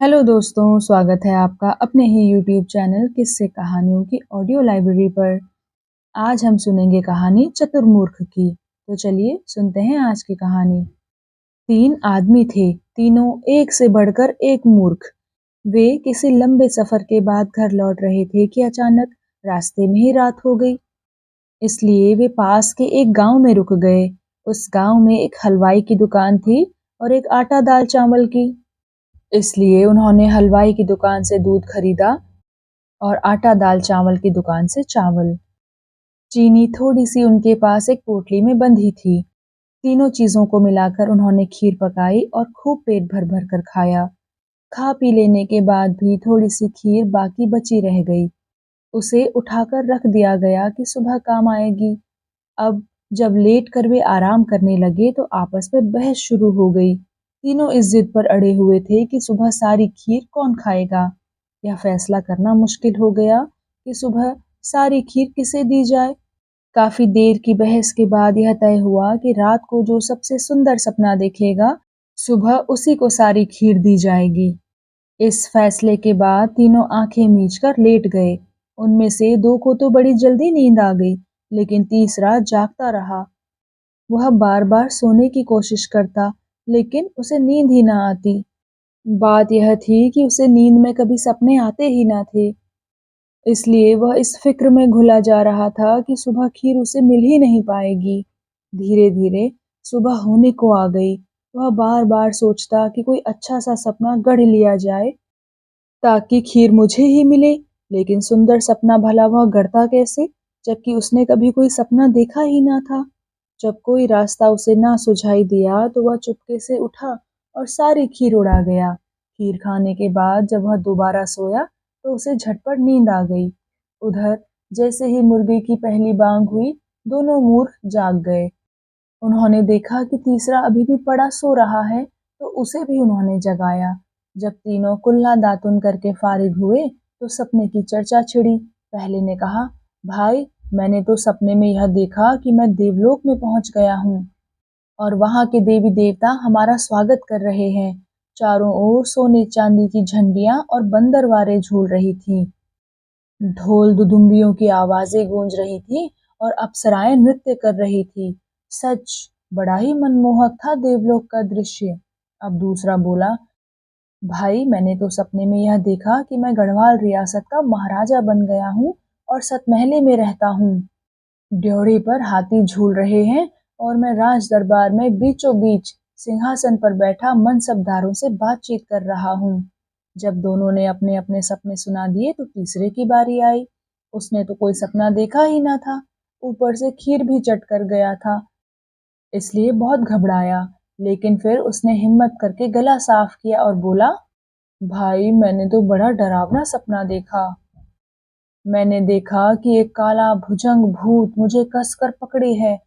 Hello दोस्तों, स्वागत है आपका अपने ही यूट्यूब चैनल किस्से कहानियों की ऑडियो लाइब्रेरी पर। आज हम सुनेंगे कहानी चतुर्मूर्ख की। तो चलिए सुनते हैं आज की कहानी। 3 आदमी थे, तीनों एक से बढ़कर एक मूर्ख। वे किसी लंबे सफर के बाद घर लौट रहे थे कि अचानक रास्ते में ही रात हो गई। इसलिए वे पास के एक गांव में रुक गए। उस गांव में एक हलवाई की दुकान थी और एक आटा दाल चावल की। इसलिए उन्होंने हलवाई की दुकान से दूध खरीदा और आटा दाल चावल की दुकान से चावल। चीनी थोड़ी सी उनके पास एक पोटली में बंधी थी। तीनों चीजों को मिलाकर उन्होंने खीर पकाई और खूब पेट भर भर कर खाया। खा पी लेने के बाद भी थोड़ी सी खीर बाकी बची रह गई। उसे उठाकर रख दिया गया कि सुबह काम आएगी। अब जब लेट कर वे आराम करने लगे तो आपस में बहस शुरू हो गई। तीनों इस जिद पर अड़े हुए थे कि सुबह सारी खीर कौन खाएगा। यह फैसला करना मुश्किल हो गया कि सुबह सारी खीर किसे दी जाए। काफी देर की बहस के बाद यह तय हुआ कि रात को जो सबसे सुंदर सपना देखेगा, सुबह उसी को सारी खीर दी जाएगी। इस फैसले के बाद तीनों आंखें मीचकर लेट गए। उनमें से दो को तो बड़ी जल्दी नींद आ गई, लेकिन तीसरा जागता रहा। वह बार-बार सोने की कोशिश करता, लेकिन उसे नींद ही ना आती। बात यह थी कि उसे नींद में कभी सपने आते ही ना थे। इसलिए वह इस फिक्र में घुला जा रहा था कि सुबह खीर उसे मिल ही नहीं पाएगी। धीरे-धीरे सुबह होने को आ गई। वह बार-बार सोचता कि कोई अच्छा सा सपना गढ़ लिया जाए ताकि खीर मुझे ही मिले। लेकिन सुंदर सपना भला वह गढ़ता कैसे, जबकि उसने कभी कोई सपना देखा ही ना था। जब कोई रास्ता उसे ना सुझाई दिया तो वह चुपके से उठा और सारी खीर उड़ा गया। खीर खाने के बाद जब वह दोबारा सोया तो उसे झटपट नींद आ गई। उधर जैसे ही मुर्गी की पहली बांग हुई, दोनों मूर्ख जाग गए। उन्होंने देखा कि तीसरा अभी भी पड़ा सो रहा है, तो उसे भी उन्होंने जगाया। जब तीनों कुल्ला दातुन करके फारिग हुए तो सपने की चर्चा छिड़ी। पहले ने कहा, भाई, मैंने तो सपने में यह देखा कि मैं देवलोक में पहुंच गया हूँ और वहां के देवी देवता हमारा स्वागत कर रहे हैं। चारों ओर सोने चांदी की झंडियां और बंदरवारें झूल रही थीं। ढोल दुदुम्बियों की आवाजें गूंज रही थी और अप्सराएं नृत्य कर रही थी। सच, बड़ा ही मनमोहक था देवलोक का दृश्य। अब दूसरा बोला, भाई, मैंने तो सपने में यह देखा कि मैं गढ़वाल रियासत का महाराजा बन गया हूँ और सतमहले में रहता हूँ। ड्योढ़ी पर हाथी झूल रहे हैं और मैं राज दरबार में बीचों बीच सिंहासन पर बैठा मनसबदारों से बातचीत कर रहा हूँ। जब दोनों ने अपने अपने सपने सुना दिए तो तीसरे की बारी आई। उसने तो कोई सपना देखा ही ना था, ऊपर से खीर भी चट कर गया था, इसलिए बहुत घबराया। लेकिन फिर उसने हिम्मत करके गला साफ किया और बोला, भाई, मैंने तो बड़ा डरावना सपना देखा। मैंने देखा कि एक काला भुजंग भूत मुझे कसकर पकड़े है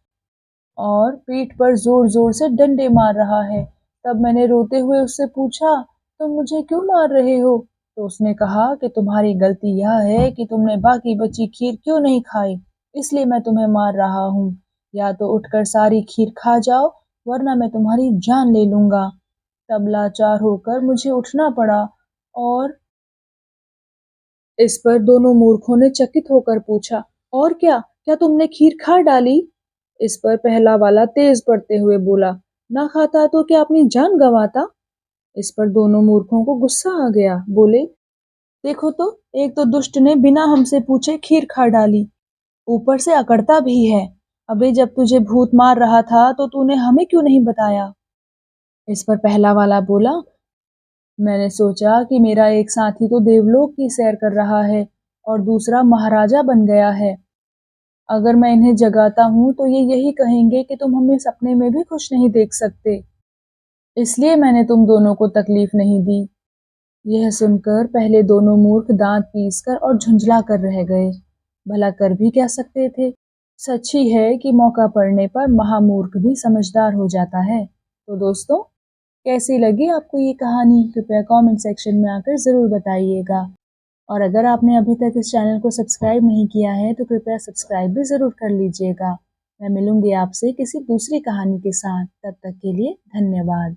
और पीठ पर जोर-जोर से डंडे मार रहा है। तब मैंने रोते हुए उससे पूछा, तुम मुझे क्यों मार रहे हो? तो उसने कहा कि तुम्हारी गलती यह है कि तुमने बाकी बची खीर क्यों नहीं खाई, इसलिए मैं तुम्हें मार रहा हूँ। या तो उठकर सारी खीर खा जाओ, वरना मैं तुम्हारी जान ले लूंगा। तब लाचार होकर मुझे उठना पड़ा और इस पर दोनों मूर्खों ने चकित होकर पूछा, और क्या? क्या तुमने खीर खा डाली? इस पर पहला वाला तेज पड़ते हुए बोला, ना खाता तो क्या अपनी जान गंवाता? इस पर दोनों मूर्खों को गुस्सा आ गया। बोले, देखो तो, एक तो दुष्ट ने बिना हमसे पूछे खीर खा डाली, ऊपर से अकड़ता भी है। अबे, जब तुझे भूत मार रहा था तो तूने हमें क्यों नहीं बताया? इस पर पहला वाला बोला, मैंने सोचा कि मेरा एक साथी तो देवलोक की सैर कर रहा है और दूसरा महाराजा बन गया है। अगर मैं इन्हें जगाता हूँ तो ये यही कहेंगे कि तुम हमें सपने में भी खुश नहीं देख सकते, इसलिए मैंने तुम दोनों को तकलीफ नहीं दी। यह सुनकर पहले दोनों मूर्ख दांत पीसकर और झुंझला कर रह गए। भला कर भी क्या सकते थे। सच ही है कि मौका पड़ने पर महामूर्ख भी समझदार हो जाता है। तो दोस्तों, कैसी लगी आपको ये कहानी? कृपया कमेंट सेक्शन में आकर ज़रूर बताइएगा। और अगर आपने अभी तक इस चैनल को सब्सक्राइब नहीं किया है तो कृपया सब्सक्राइब भी ज़रूर कर लीजिएगा। मैं मिलूंगी आपसे किसी दूसरी कहानी के साथ। तब तक के लिए धन्यवाद।